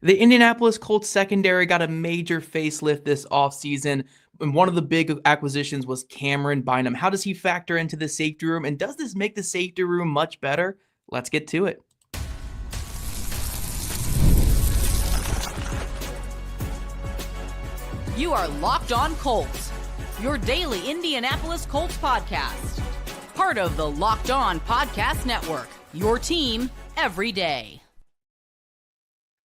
The Indianapolis Colts secondary got a major facelift this offseason, and one of the big acquisitions was Camryn Bynum. How does he factor into the safety room, and does this make the safety room much better? Let's get to it. You are Locked On Colts, your daily Indianapolis Colts podcast. Part of the Locked On Podcast Network, your team every day.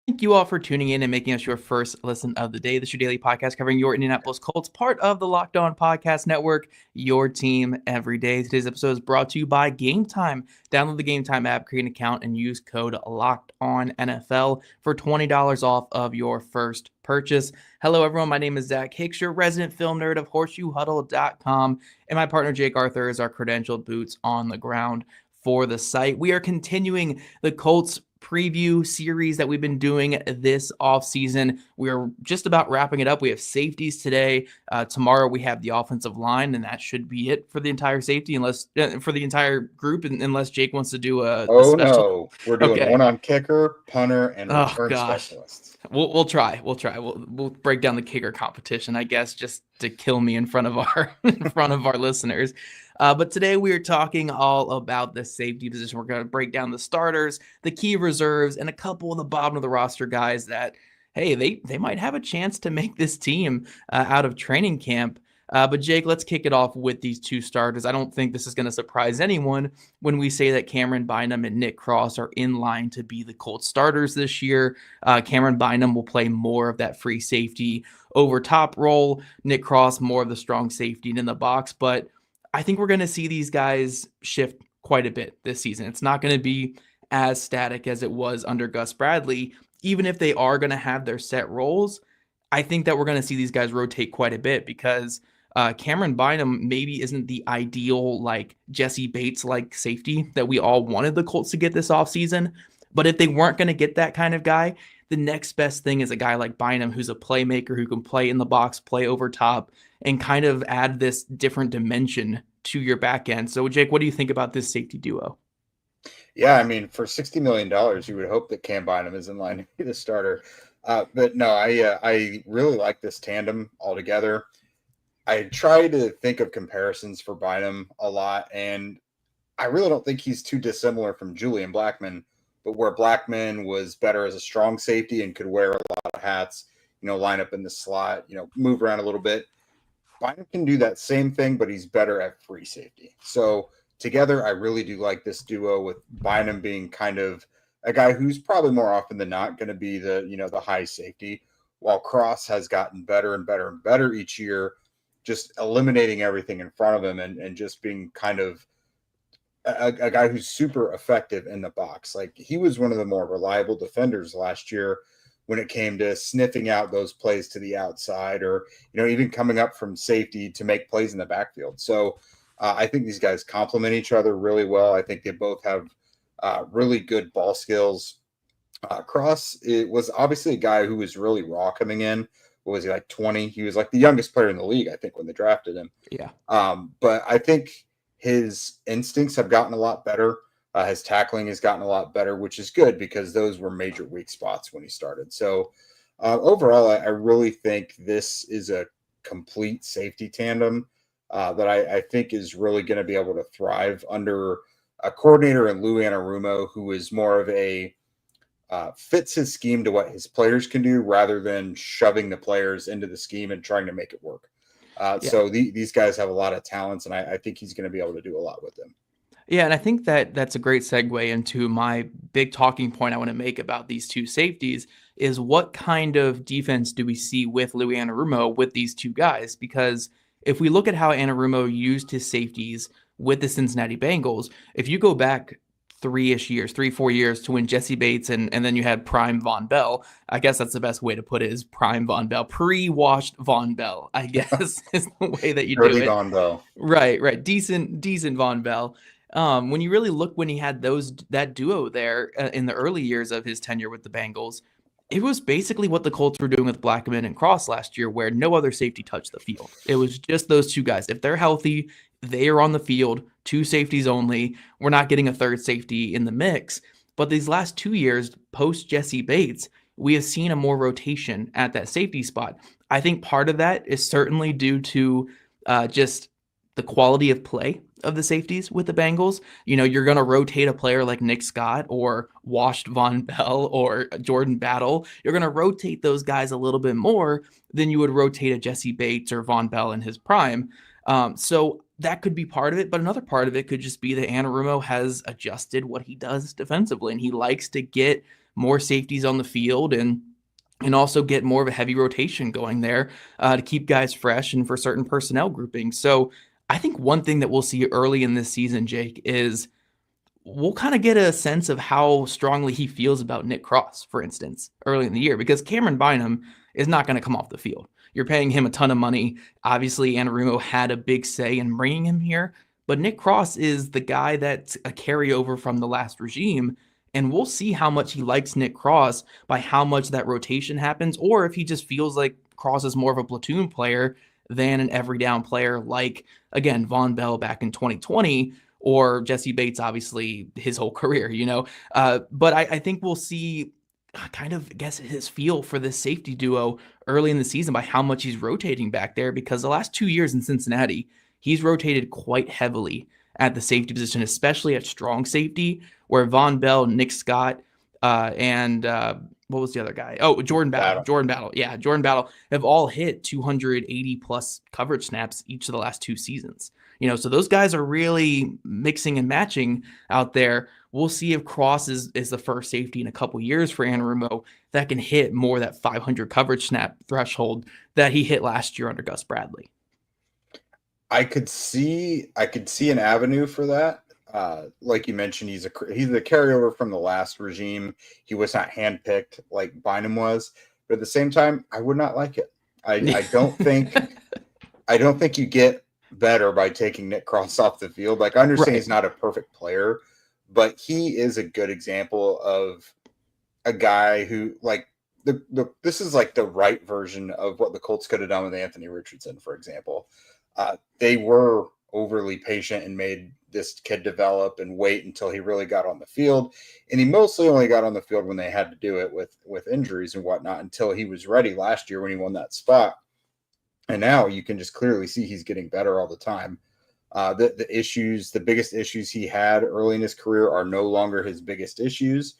Thank you all for tuning in and making us your first listen of the day. This is your daily podcast covering your Indianapolis Colts, part of the Locked On Podcast Network, your team every day. Today's episode is brought to you by Gametime. Download the Gametime app, create an account, and use code LOCKEDONNFL for $20 off of your first purchase. Hello, everyone. My name is Zach Hicks, your resident film nerd of HorseshoeHuddle.com, and my partner Jake Arthur is our credentialed boots on the ground for the site. We are continuing the Colts preview series that we've been doing this offseason. We are just about wrapping it up. We have safeties today. Tomorrow we have the offensive line, and that should be it for the entire safety, unless for the entire group, unless Jake wants to do a special. No, we're doing one on kicker, punter, and return specialists. We'll try. We'll break down the kicker competition, I guess, just to kill me in front of our listeners. But today we are talking all about the safety position. We're going to break down the starters, the key reserves, and a couple of the bottom of the roster guys that, hey, they might have a chance to make this team out of training camp. But Jake, let's kick it off with these two starters. I don't think this is going to surprise anyone when we say that Camryn Bynum and Nick Cross are in line to be the Colts starters this year. Camryn Bynum will play more of that free safety over top role. Nick Cross more of the strong safety and in the box. But I think we're going to see these guys shift quite a bit this season. It's not going to be as static as it was under Gus Bradley. Even if they are going to have their set roles, I think that we're going to see these guys rotate quite a bit because Camryn Bynum maybe isn't the ideal like Jesse Bates like safety that we all wanted the Colts to get this offseason. But if they weren't going to get that kind of guy, the next best thing is a guy like Bynum who's a playmaker who can play in the box, play over top, and kind of add this different dimension to your back end. So, Jake, what do you think about this safety duo? Yeah, I mean, for $60 million, you would hope that Cam Bynum is in line to be the starter. But no, I really like this tandem altogether. I try to think of comparisons for Bynum a lot, and I really don't think he's too dissimilar from Julian Blackmon, but where Blackmon was better as a strong safety and could wear a lot of hats, line up in the slot, move around a little bit. Bynum can do that same thing, but he's better at free safety. So together, I really do like this duo with Bynum being kind of a guy who's probably more often than not going to be the high safety, while Cross has gotten better and better and better each year, just eliminating everything in front of him and just being kind of a guy who's super effective in the box. Like he was one of the more reliable defenders last year when it came to sniffing out those plays to the outside or, even coming up from safety to make plays in the backfield. So I think these guys complement each other really well. I think they both have really good ball skills. Cross was obviously a guy who was really raw coming in. What was he, like 20? He was like the youngest player in the league, I think, when they drafted him. Yeah. But I think his instincts have gotten a lot better. His tackling has gotten a lot better, which is good because those were major weak spots when he started. So overall, I really think this is a complete safety tandem that I think is really going to be able to thrive under a coordinator in Lou Anarumo, who is more of a fits his scheme to what his players can do rather than shoving the players into the scheme and trying to make it work. So these guys have a lot of talents, and I think he's going to be able to do a lot with them. Yeah, and I think that that's a great segue into my big talking point I want to make about these two safeties is what kind of defense do we see with Lou Anarumo with these two guys? Because if we look at how Anarumo used his safeties with the Cincinnati Bengals, if you go back 4 years to when Jesse Bates and then you had prime Von Bell. I guess that's the best way to put it is prime Von Bell, pre-washed Von Bell, I guess is the way that you do it. Von Bell. Right. Decent Von Bell. When you really look when he had that duo there in the early years of his tenure with the Bengals, it was basically what the Colts were doing with Blackmon and Cross last year, where no other safety touched the field. It was just those two guys. If they're healthy, they are on the field, two safeties only. We're not getting a third safety in the mix. But these last 2 years, post Jesse Bates, we have seen a more rotation at that safety spot. I think part of that is certainly due to just the quality of play of the safeties with the Bengals. You're going to rotate a player like Nick Scott or Washed Von Bell or Jordan Battle. You're going to rotate those guys a little bit more than you would rotate a Jesse Bates or Von Bell in his prime. So that could be part of it, but another part of it could just be that Anarumo has adjusted what he does defensively, and he likes to get more safeties on the field and also get more of a heavy rotation going there to keep guys fresh and for certain personnel groupings. So I think one thing that we'll see early in this season, Jake, is we'll kind of get a sense of how strongly he feels about Nick Cross, for instance, early in the year, because Camryn Bynum is not going to come off the field. You're paying him a ton of money. Obviously, Anarumo had a big say in bringing him here, but Nick Cross is the guy that's a carryover from the last regime, and we'll see how much he likes Nick Cross by how much that rotation happens, or if he just feels like Cross is more of a platoon player than an every down player like, again, Von Bell back in 2020, or Jesse Bates, obviously, his whole career, But I think we'll see kind of, I guess, his feel for this safety duo early in the season by how much he's rotating back there, because the last 2 years in Cincinnati, he's rotated quite heavily at the safety position, especially at strong safety, where Von Bell, Nick Scott, and what was the other guy? Oh, Jordan Battle. Jordan Battle. Yeah, Jordan Battle have all hit 280 plus coverage snaps each of the last 2 seasons. So those guys are really mixing and matching out there. We'll see if Cross is the first safety in a couple years for Anarumo that can hit more that 500 coverage snap threshold that he hit last year under Gus Bradley. I could see an avenue for that. Like you mentioned, he's the carryover from the last regime. He was not handpicked like Bynum was, but at the same time, I would not like it. I don't think you get better by taking Nick Cross off the field. Like, I understand He's not a perfect player, but he is a good example of a guy who, like, this is like the right version of what the Colts could have done with Anthony Richardson, for example. They were overly patient and made this kid develop and wait until he really got on the field. And he mostly only got on the field when they had to do it with injuries and whatnot, until he was ready last year when he won that spot. And now you can just clearly see he's getting better all the time. The biggest issues he had early in his career are no longer his biggest issues.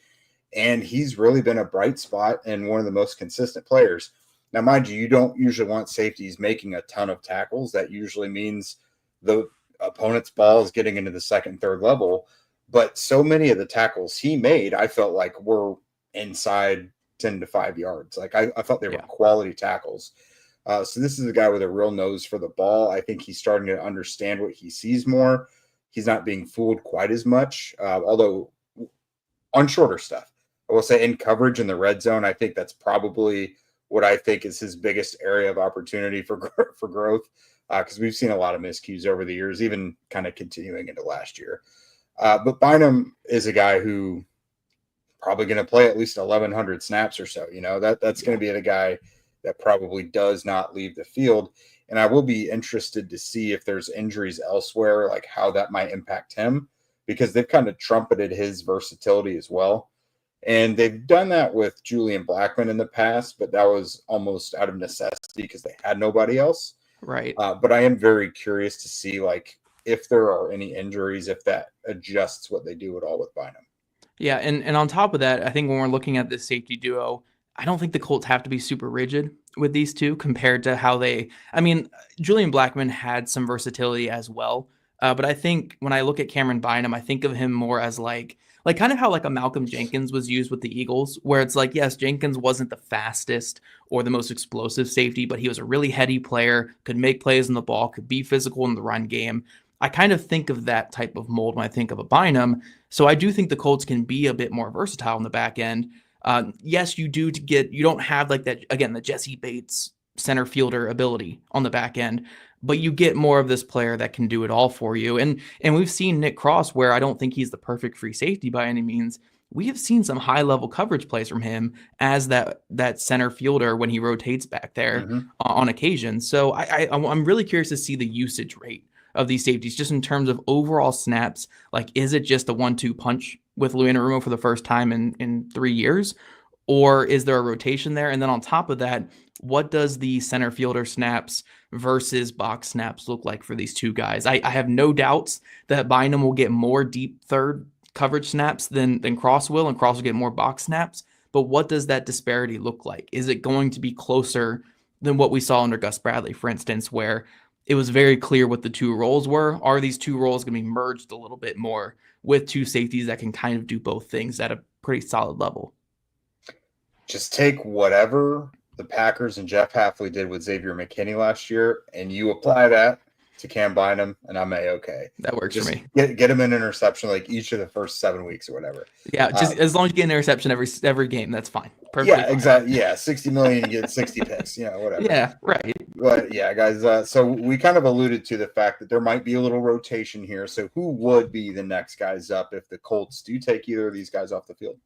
And he's really been a bright spot and one of the most consistent players. Now, mind you, you don't usually want safeties making a ton of tackles. That usually means the opponent's ball is getting into the second, third level. But so many of the tackles he made, I felt like were inside 10 to 5 yards. Like, I thought they were quality tackles. So this is a guy with a real nose for the ball. I think he's starting to understand what he sees more. He's not being fooled quite as much, although on shorter stuff. I will say in coverage in the red zone, I think that's probably what I think is his biggest area of opportunity for growth, because we've seen a lot of miscues over the years, even kind of continuing into last year. But Bynum is a guy who probably going to play at least 1,100 snaps or so. That's going to be the guy that probably does not leave the field. And I will be interested to see if there's injuries elsewhere, like how that might impact him, because they've kind of trumpeted his versatility as well. And they've done that with Julian Blackmon in the past, but that was almost out of necessity because they had nobody else. Right. But I am very curious to see, like, if there are any injuries, if that adjusts what they do at all with Bynum. Yeah, and on top of that, I think when we're looking at this safety duo, I don't think the Colts have to be super rigid with these two compared to how Julian Blackmon had some versatility as well. But I think when I look at Camryn Bynum, I think of him more as like kind of how like a Malcolm Jenkins was used with the Eagles, where it's like, yes, Jenkins wasn't the fastest or the most explosive safety, but he was a really heady player, could make plays on the ball, could be physical in the run game. I kind of think of that type of mold when I think of a Bynum. So I do think the Colts can be a bit more versatile in the back end. Yes, you don't have like that, again, the Jesse Bates center fielder ability on the back end, but you get more of this player that can do it all for you. And we've seen Nick Cross, where I don't think he's the perfect free safety by any means. We have seen some high level coverage plays from him as that center fielder when he rotates back there on occasion. So I'm really curious to see the usage rate of these safeties, just in terms of overall snaps. Like, is it just a 1-2 punch with Lou Anarumo for the first time in 3 years? or is there a rotation there? And then on top of that, what does the center fielder snaps versus box snaps look like for these two guys? I have no doubts that Bynum will get more deep third coverage snaps than Cross will, and Cross will get more box snaps. But what does that disparity look like? Is it going to be closer than what we saw under Gus Bradley, for instance, where it was very clear what the two roles were? Are these two roles going to be merged a little bit more with two safeties that can kind of do both things at a pretty solid level? Just take whatever the Packers and Jeff Hafley did with Xavier McKinney last year, and you apply that to Cam Bynum, and I'm A-okay. That works just for me. Get him an interception like each of the first 7 weeks or whatever. Yeah, just as long as you get an interception every game, that's fine. Perfectly yeah, fine. exactly. Yeah, 60 million, you get 60 picks. Whatever. Yeah, right. But yeah, guys. So we kind of alluded to the fact that there might be a little rotation here. So who would be the next guys up if the Colts do take either of these guys off the field?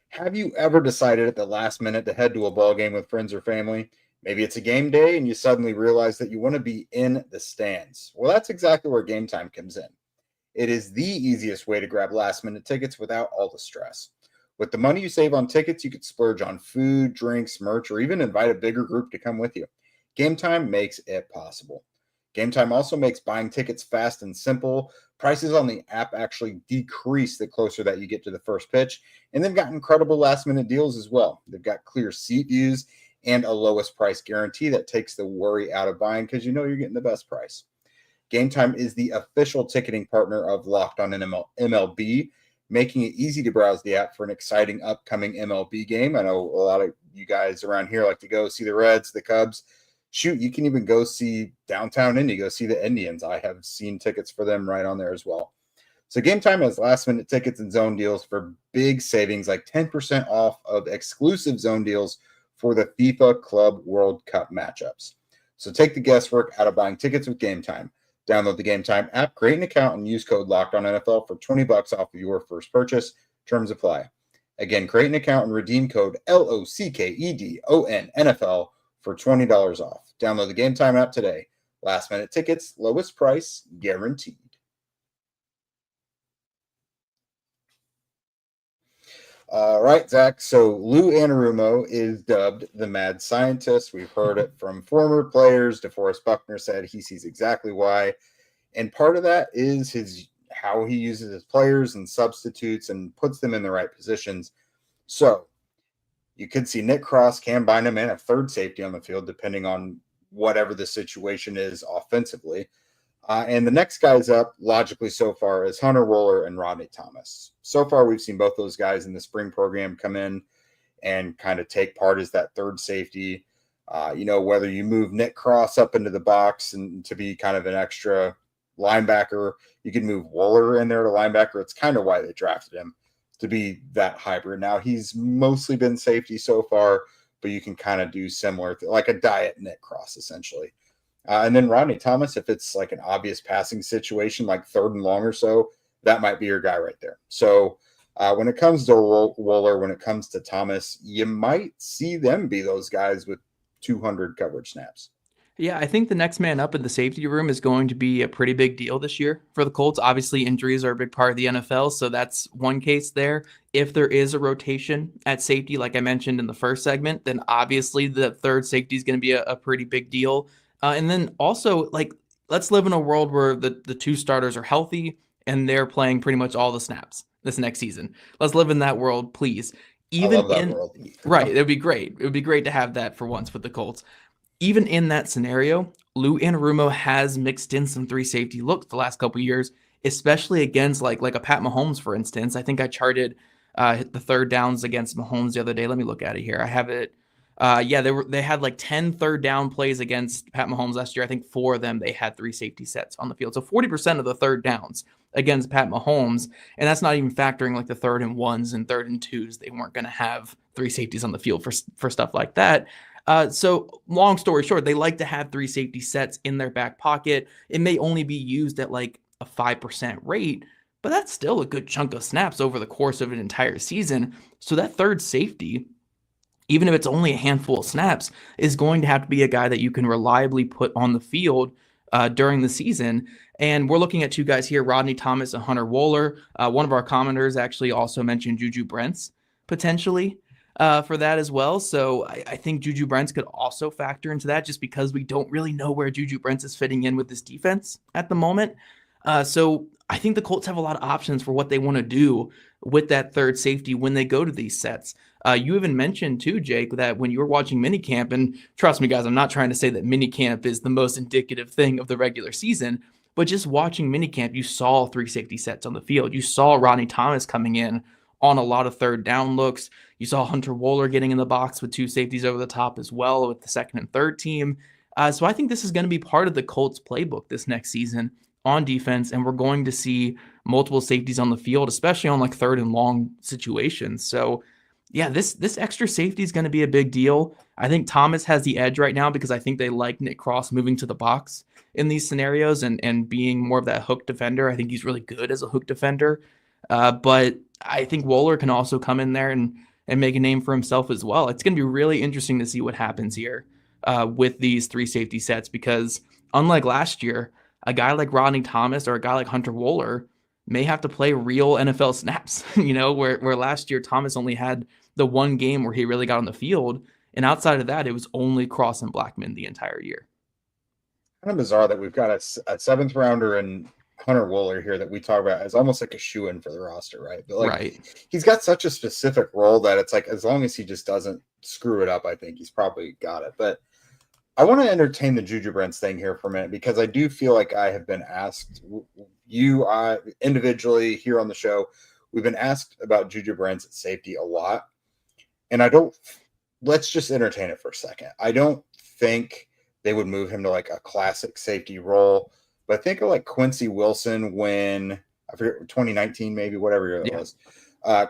Have you ever decided at the last minute to head to a ball game with friends or family? Maybe it's a game day and you suddenly realize that you want to be in the stands. Well, that's exactly where Gametime comes in. It is the easiest way to grab last-minute tickets without all the stress. With the money you save on tickets, you could splurge on food, drinks, merch, or even invite a bigger group to come with you. Gametime makes it possible. Gametime also makes buying tickets fast and simple. Prices on the app actually decrease the closer that you get to the first pitch, and they've got incredible last-minute deals as well. They've got clear seat views and a lowest price guarantee that takes the worry out of buying because you know you're getting the best price. Gametime is the official ticketing partner of Locked On MLB, making it easy to browse the app for an exciting upcoming MLB game. I know a lot of you guys around here like to go see the Reds, the Cubs. Shoot, you can even go see downtown Indy, go see the Indians. I have seen tickets for them right on there as well. So Gametime has last-minute tickets and zone deals for big savings, like 10% off of exclusive zone deals for the FIFA Club World Cup matchups. So take the guesswork out of buying tickets with Gametime. Download the Gametime app, create an account, and use code LOCKEDONNFL for $20 off of your first purchase. Terms apply. Again, create an account and redeem code LOCKEDONNFL for $20 off. Download the Gametime app today. Last-minute tickets, lowest price, guaranteed. All right, Zach. So Lou Anarumo is dubbed the mad scientist. We've heard it from former players. DeForest Buckner said he sees exactly why. And part of that is how he uses his players and substitutes and puts them in the right positions. So you could see Nick Cross, Cam Bynum, and a third safety on the field, depending on whatever the situation is offensively. And the next guys up, logically so far, is Hunter Wohler and Rodney Thomas. So far, we've seen both those guys in the spring program come in and kind of take part as that third safety. Whether you move Nick Cross up into the box and to be kind of an extra linebacker, you can move Wohler in there to linebacker. It's kind of why they drafted him, to be that hybrid. Now, he's mostly been safety so far, but you can kind of do similar, like a diet Nick Cross, essentially. And then Rodney Thomas, if it's like an obvious passing situation, like third and long or so, that might be your guy right there. So when it comes to Wohler, when it comes to Thomas, you might see them be those guys with 200 coverage snaps. Yeah, I think the next man up in the safety room is going to be a pretty big deal this year for the Colts. Obviously, injuries are a big part of the NFL, so that's one case there. If there is a rotation at safety, like I mentioned in the first segment, then obviously the third safety is going to be a pretty big deal. And then also, let's live in a world where the two starters are healthy and they're playing pretty much all the snaps this next season. Let's live in that world, please. I love that world. Right, it would be great. It would be great to have that for once with the Colts. Even in that scenario, Lou Anarumo has mixed in some three safety looks the last couple of years, especially against like a Pat Mahomes, for instance. I think I charted the third downs against Mahomes the other day. Let me look at it here. I have it. They had like 10 third down plays against Pat Mahomes last year. I think 4 of them, they had three safety sets on the field. So 40% of the third downs against Pat Mahomes. And that's not even factoring like the 3rd and 1s and 3rd and 2s. They weren't going to have three safeties on the field for stuff like that. So long story short, they like to have three safety sets in their back pocket. It may only be used at like a 5% rate, but that's still a good chunk of snaps over the course of an entire season. So that third safety, even if it's only a handful of snaps, is going to have to be a guy that you can reliably put on the field during the season. And we're looking at two guys here, Rodney Thomas and Hunter Wohler. One of our commenters actually also mentioned Juju Brents potentially for that as well. So I think Juju Brents could also factor into that just because we don't really know where Juju Brents is fitting in with this defense at the moment. So I think the Colts have a lot of options for what they want to do with that third safety when they go to these sets. You even mentioned too, Jake, that when you were watching minicamp, and trust me, guys, I'm not trying to say that minicamp is the most indicative thing of the regular season, but just watching minicamp, you saw three safety sets on the field. You saw Rodney Thomas coming in on a lot of third down looks. You saw Hunter Wohler getting in the box with two safeties over the top as well with the second and third team. So I think this is going to be part of the Colts playbook this next season on defense, and we're going to see multiple safeties on the field, especially on like third and long situations. So yeah, this extra safety is going to be a big deal. I think Thomas has the edge right now because I think they like Nick Cross moving to the box in these scenarios and being more of that hook defender. I think he's really good as a hook defender. But I think Wohler can also come in there and make a name for himself as well. It's going to be really interesting to see what happens here with these three safety sets because unlike last year, a guy like Rodney Thomas or a guy like Hunter Wohler may have to play real NFL snaps, where last year Thomas only had the one game where he really got on the field. And outside of that, it was only Cross and Blackman the entire year. Kind of bizarre that we've got a seventh rounder and Hunter Wohler here that we talk about as almost like a shoe-in for the roster, right? But right. He's got such a specific role that it's like as long as he just doesn't screw it up, I think he's probably got it. But I want to entertain the Juju Brents thing here for a minute because I do feel like I have been asked, individually here on the show, we've been asked about Juju Brents at safety a lot. And let's just entertain it for a second. I don't think they would move him to like a classic safety role, but think of like Quincy Wilson when, I forget, 2019, maybe, whatever year that was.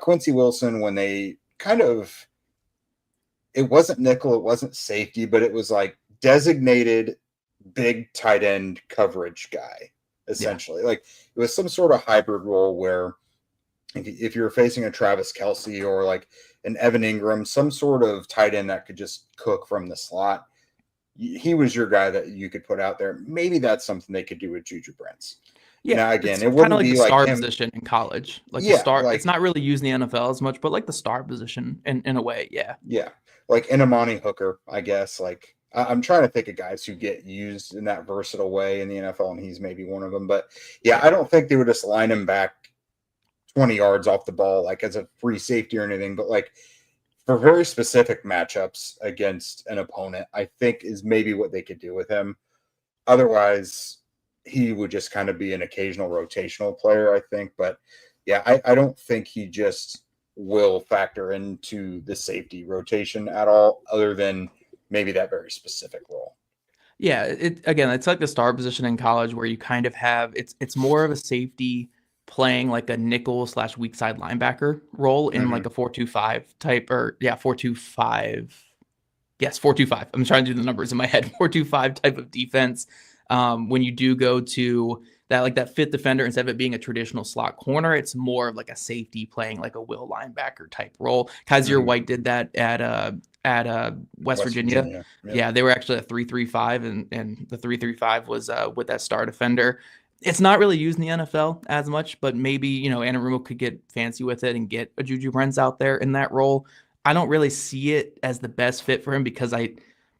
Quincy Wilson, when they it wasn't nickel, it wasn't safety, but it was like designated big tight end coverage guy, essentially. Like it was some sort of hybrid role where if you're facing a Travis Kelce or like an Evan Ingram, some sort of tight end that could just cook from the slot, he was your guy that you could put out there. Maybe that's something they could do with Juju Brents. Yeah, now, again, it wouldn't be the star him. position in college. Like the star, it's not really used in the NFL as much, but like the star position in a way, yeah. Yeah, like Inamani Hooker, I guess. Like I'm trying to think of guys who get used in that versatile way in the NFL, and he's maybe one of them. But yeah, I don't think they would just line him back 20 yards off the ball like as a free safety or anything. But like for very specific matchups against an opponent, I think is maybe what they could do with him. Otherwise, he would just kind of be an occasional rotational player, I think. But yeah, I don't think he just will factor into the safety rotation at all, other than maybe that very specific role. Yeah, it's like the star position in college where you kind of have it's more of a safety playing like a nickel / weak side linebacker role in like a 4-2-5 type, or 4-2-5. Yes, 4-2-5. I'm trying to do the numbers in my head. 4-2-5 type of defense. When you do go to that fifth defender, instead of it being a traditional slot corner, it's more of like a safety playing like a will linebacker type role. Kaiser White did that at West Virginia. Yeah, they were actually a 3-3-5, and the 3-3-5 was with that star defender. It's not really used in the NFL as much, but maybe, Anarumo could get fancy with it and get a Juju Brents out there in that role. I don't really see it as the best fit for him because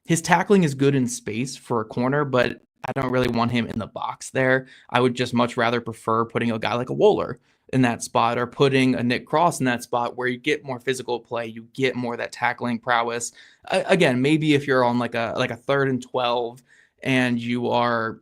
his tackling is good in space for a corner, but I don't really want him in the box there. I would just much rather prefer putting a guy like a Wohler in that spot or putting a Nick Cross in that spot where you get more physical play, you get more of that tackling prowess. Again, maybe if you're on like a 3rd and 12 and you are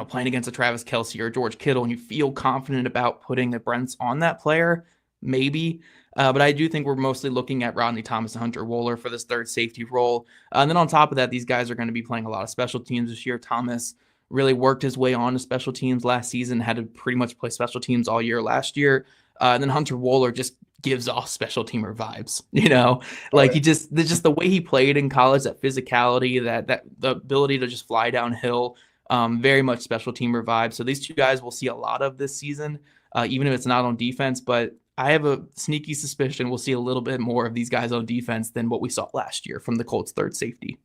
playing against a Travis Kelce or George Kittle and you feel confident about putting the Brents on that player, maybe. But I do think we're mostly looking at Rodney Thomas and Hunter Wohler for this third safety role. And then on top of that, these guys are going to be playing a lot of special teams this year. Thomas really worked his way on to special teams last season, had to pretty much play special teams all year last year. And then Hunter Wohler just gives off special teamer vibes, he just the way he played in college, that physicality, that the ability to just fly downhill, very much special teamer vibe. So these two guys we'll see a lot of this season, even if it's not on defense. But I have a sneaky suspicion we'll see a little bit more of these guys on defense than what we saw last year from the Colts third safety.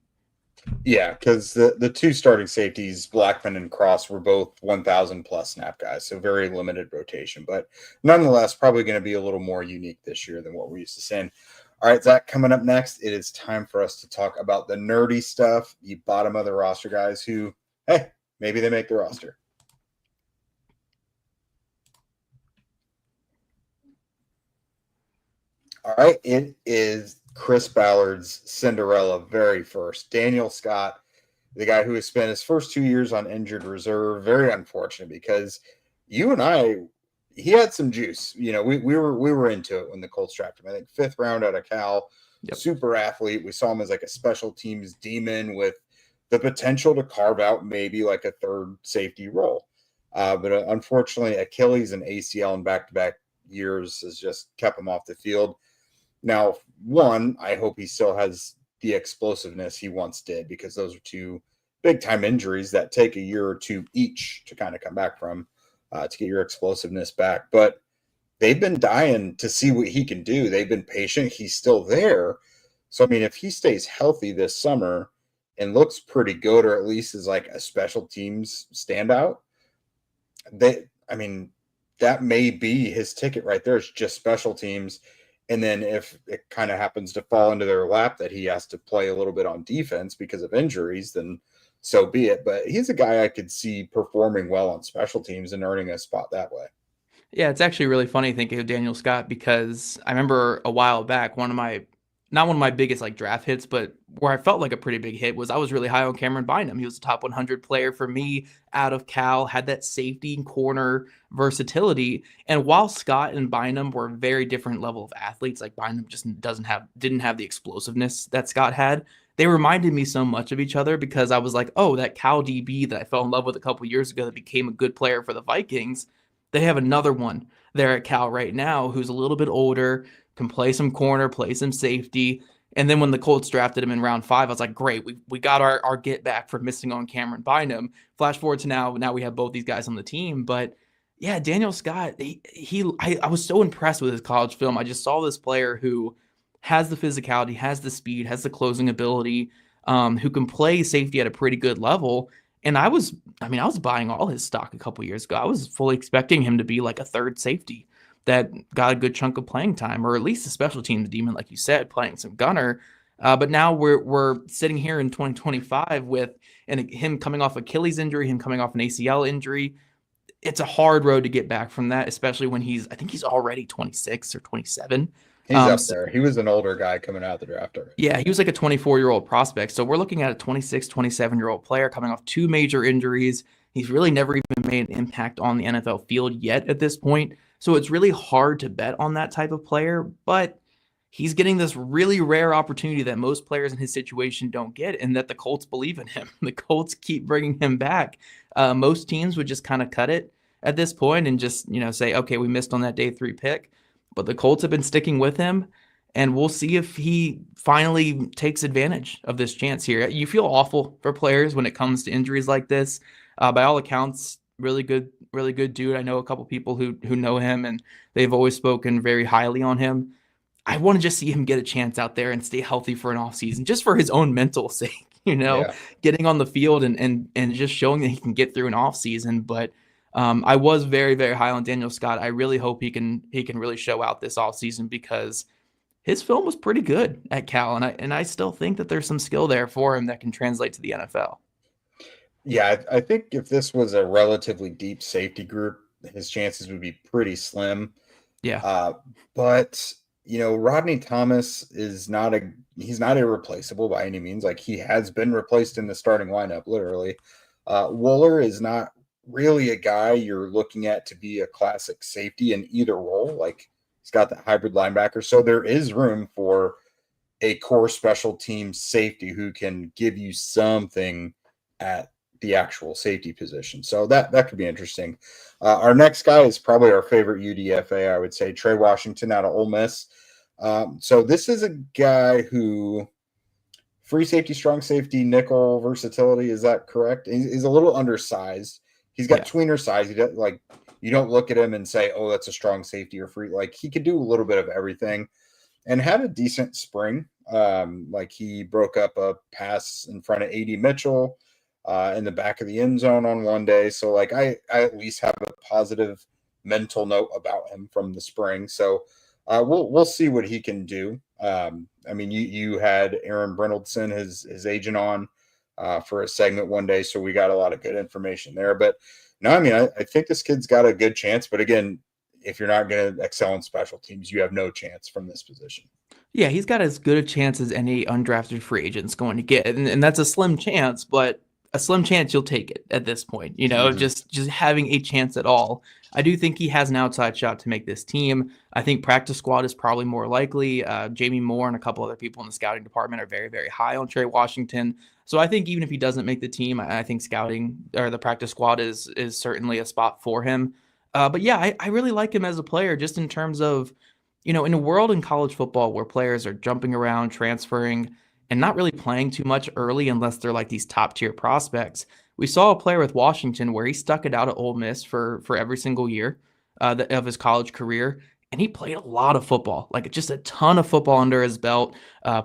Yeah, because the two starting safeties, Blackman and Cross, were both 1,000 plus snap guys, so very limited rotation. But nonetheless, probably going to be a little more unique this year than what we're used to seeing. All right, Zach, coming up next, it is time for us to talk about the nerdy stuff, the bottom of the roster guys who, hey, maybe they make the roster. All right, it is Chris Ballard's Cinderella very first. Daniel Scott, the guy who has spent his first 2 years on injured reserve. Very unfortunate because you and I, he had some juice. You know, we were into it when the Colts drafted him. I think 5th round out of Cal, super athlete. We saw him as like a special teams demon with the potential to carve out maybe like a third safety role. But unfortunately, Achilles and ACL in back-to-back years has just kept him off the field. Now, one, I hope he still has the explosiveness he once did, because those are two big-time injuries that take a year or two each to kind of come back from, to get your explosiveness back. But they've been dying to see what he can do. They've been patient. He's still there. So, I mean, if he stays healthy this summer and looks pretty good, or at least is like a special teams standout, that may be his ticket right there. It's just special teams. And then if it kind of happens to fall into their lap that he has to play a little bit on defense because of injuries, then so be it. But he's a guy I could see performing well on special teams and earning a spot that way. Yeah, it's actually really funny thinking of Daniel Scott, because I remember a while back, not one of my biggest like draft hits, but where I felt like a pretty big hit was I was really high on Camryn Bynum. He was a top 100 player for me out of Cal, had that safety and corner versatility. And while Scott and Bynum were very different level of athletes, like Bynum just didn't have the explosiveness that Scott had, they reminded me so much of each other, because I was like, oh, that Cal DB that I fell in love with a couple years ago that became a good player for the Vikings, they have another one there at Cal right now who's a little bit older, can play some corner, play some safety. And then when the Colts drafted him in round 5, I was like, great, we got our get back for missing on Camryn Bynum. Flash forward to now we have both these guys on the team. But yeah, Daniel Scott, I was so impressed with his college film. I just saw this player who has the physicality, has the speed, has the closing ability, who can play safety at a pretty good level. And I was buying all his stock a couple years ago. I was fully expecting him to be like a third safety that got a good chunk of playing time, or at least a special teams demon, like you said, playing some gunner. But now we're sitting here in 2025 with him coming off Achilles injury, him coming off an ACL injury. It's a hard road to get back from that, especially when I think he's already 26 or 27. He's up there. He was an older guy coming out of the draft already. Yeah, he was like a 24-year-old prospect. So we're looking at a 26, 27-year-old player coming off 2 major injuries. He's really never even made an impact on the NFL field yet at this point. So it's really hard to bet on that type of player, but he's getting this really rare opportunity that most players in his situation don't get, and that the Colts believe in him. The Colts keep bringing him back. Most teams would just kind of cut it at this point and just, say, okay, we missed on that day 3 pick. But the Colts have been sticking with him, and we'll see if he finally takes advantage of this chance here. You feel awful for players when it comes to injuries like this. By all accounts, really good dude. I know a couple people who know him, and they've always spoken very highly on him. I want to just see him get a chance out there and stay healthy for an offseason, just for his own mental sake, getting on the field and just showing that he can get through an offseason. But I was very, very high on Daniel Scott. I really hope he can really show out this offseason, because his film was pretty good at Cal, and I still think that there's some skill there for him that can translate to the NFL. Yeah, I think if this was a relatively deep safety group, his chances would be pretty slim. Yeah. But Rodney Thomas he's not irreplaceable by any means. Like, he has been replaced in the starting lineup, literally. Wohler is not really a guy you're looking at to be a classic safety in either role. Like, he's got the hybrid linebacker. So there is room for a core special team safety who can give you something at the actual safety position. So that could be interesting. Our next guy is probably our favorite UDFA, I would say, Trey Washington out of Ole Miss. So this is a guy who free safety, strong safety, nickel versatility. Is that correct? He's a little undersized. He's got tweener size. He does, like, you don't look at him and say, oh, that's a strong safety or free. Like, he could do a little bit of everything, and had a decent spring. Like he broke up a pass in front of A.D. Mitchell in the back of the end zone on one day. So like I at least have a positive mental note about him from the spring. So we'll see what he can do. I mean, you had Aaron Brynildson, his agent, on for a segment one day, so we got a lot of good information there. But no, I mean, I think this kid's got a good chance. But again, if you're not going to excel in special teams, you have no chance from this position. Yeah, he's got as good a chance as any undrafted free agent's going to get, and that's a slim chance, but a slim chance you'll take it at this point. Just having a chance at all. I do think he has an outside shot to make this team. I think practice squad is probably more likely. Jamie Moore and a couple other people in the scouting department are very, very high on Trey Washington. So I think even if he doesn't make the team, I think scouting or the practice squad is certainly a spot for him. But yeah, I really like him as a player, just in terms of, in a world in college football where players are jumping around, transferring, and not really playing too much early unless they're like these top tier prospects. We saw a player with Washington where he stuck it out at Ole Miss for every single year of his college career. And he played a lot of football, like just a ton of football under his belt,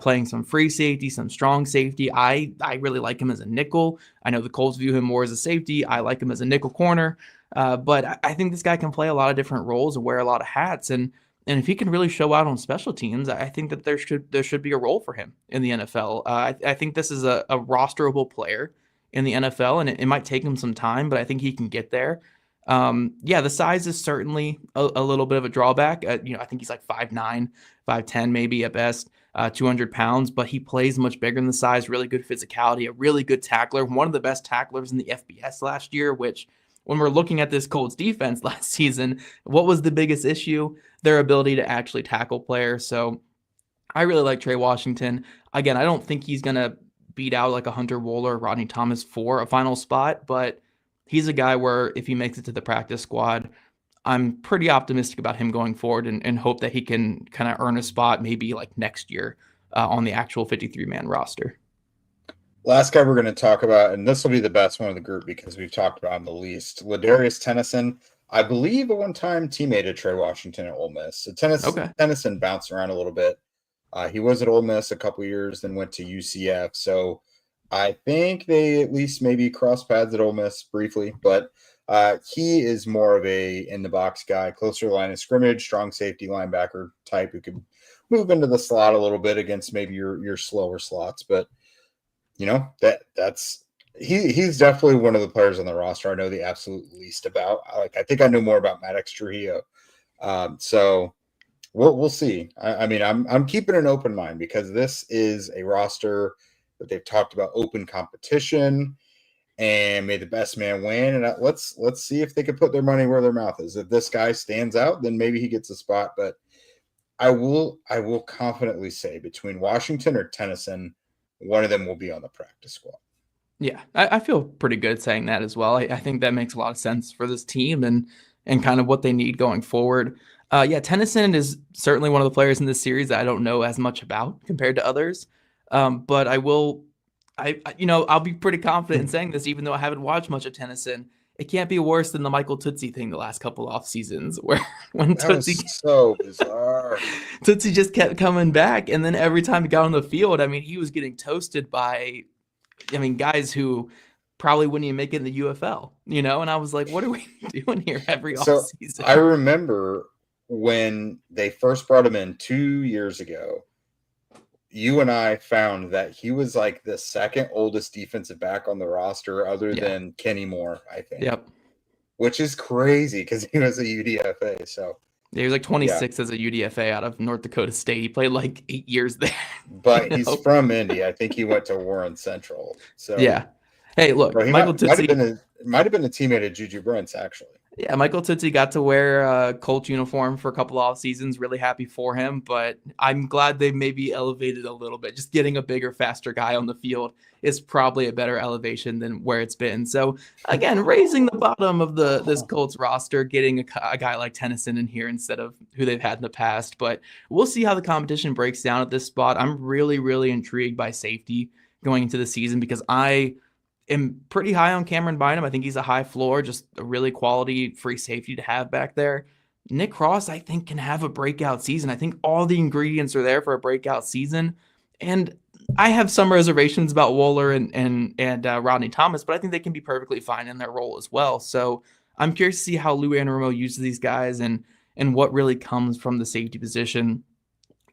playing some free safety, some strong safety. I really like him as a nickel. I know the Colts view him more as a safety. I like him as a nickel corner. But I think this guy can play a lot of different roles and wear a lot of hats. And if he can really show out on special teams, I think that there should be a role for him in the NFL. I think this is a rosterable player in the NFL, and it might take him some time, but I think he can get there. The size is certainly a little bit of a drawback. I think he's like 5'9", 5'10", maybe at best, 200 pounds, but he plays much bigger than the size, really good physicality, a really good tackler, one of the best tacklers in the FBS last year, which when we're looking at this Colts defense last season, what was the biggest issue? Their ability to actually tackle players. So I really like Trey Washington. Again, I don't think he's going to beat out like a Hunter Wohler or Rodney Thomas for a final spot, but he's a guy where if he makes it to the practice squad, I'm pretty optimistic about him going forward and hope that he can kind of earn a spot maybe like next year on the actual 53-man roster. Last guy we're going to talk about, and this will be the best one of the group because we've talked about him the least, Ladarius Tennyson. I believe a one-time teammate of Trey Washington at Ole Miss. So Tennyson bounced around a little bit. He was at Ole Miss a couple years, then went to UCF. So I think they at least maybe crossed paths at Ole Miss briefly, but he is more of a in-the-box guy, closer to the line of scrimmage, strong safety linebacker type who can move into the slot a little bit against maybe your slower slots. But, he's definitely one of the players on the roster I know the absolute least about. I think I know more about Maddox Trujillo. So we'll see. I mean, I'm keeping an open mind because this is a roster that they've talked about open competition and may the best man win. And let's see if they can put their money where their mouth is. If this guy stands out, then maybe he gets a spot. But I will confidently say between Washington or Tennyson, one of them will be on the practice squad. Yeah, I feel pretty good saying that as well. I think that makes a lot of sense for this team and kind of what they need going forward. Tennyson is certainly one of the players in this series that I don't know as much about compared to others. But I'll be pretty confident in saying this, even though I haven't watched much of Tennyson. It can't be worse than the Michael Tootsie thing the last couple off seasons, where when Tootsie was so bizarre, Tootsie just kept coming back, and then every time he got on the field, I mean, he was getting toasted by, guys who probably wouldn't even make it in the UFL, And I was like, what are we doing here every off season? I remember when they first brought him in 2 years ago. You and I found that he was like the second oldest defensive back on the roster other than Kenny Moore, I think. Yep. Which is crazy because he was a UDFA. So he was like 26 as a UDFA out of North Dakota State. He played like 8 years there. But he's from Indy. I think he went to Warren Central. So yeah. Hey, look, Michael Tootsie might have been a teammate of Juju Brents, actually. Yeah, Michael Tootsie got to wear a Colts uniform for a couple off seasons. Really happy for him, but I'm glad they maybe elevated a little bit. Just getting a bigger, faster guy on the field is probably a better elevation than where it's been. So again, raising the bottom of this Colts roster, getting a guy like Tennyson in here instead of who they've had in the past. But we'll see how the competition breaks down at this spot. I'm really, really intrigued by safety going into the season because I am pretty high on Camryn Bynum. I think he's a high floor, just a really quality free safety to have back there. Nick Cross, I think, can have a breakout season. I think all the ingredients are there for a breakout season. And I have some reservations about Wohler and Rodney Thomas, but I think they can be perfectly fine in their role as well. So I'm curious to see how Lou Anarumo uses these guys and what really comes from the safety position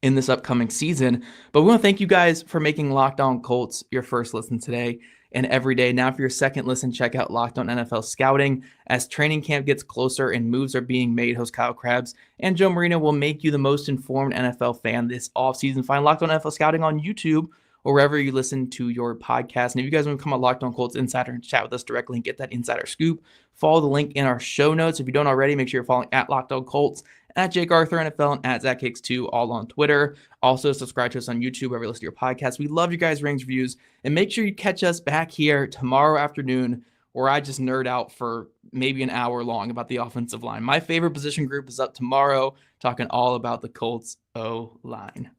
in this upcoming season. But we want to thank you guys for making Locked On Colts your first listen today and every day. Now, for your second listen, check out Locked On NFL Scouting. As training camp gets closer and moves are being made, host Kyle Krabs and Joe Marino will make you the most informed NFL fan this offseason. Find Locked On NFL Scouting on YouTube or wherever you listen to your podcast. And if you guys want to come on Locked On Colts Insider and chat with us directly and get that insider scoop, follow the link in our show notes. If you don't already, make sure you're following at Locked On Colts, at Jake Arthur NFL, and at Zach Hicks 2, all on Twitter. Also, subscribe to us on YouTube, wherever you listen to your podcast. We love you guys' ratings, reviews, and make sure you catch us back here tomorrow afternoon, where I just nerd out for maybe an hour long about the offensive line. My favorite position group is up tomorrow, talking all about the Colts O-line.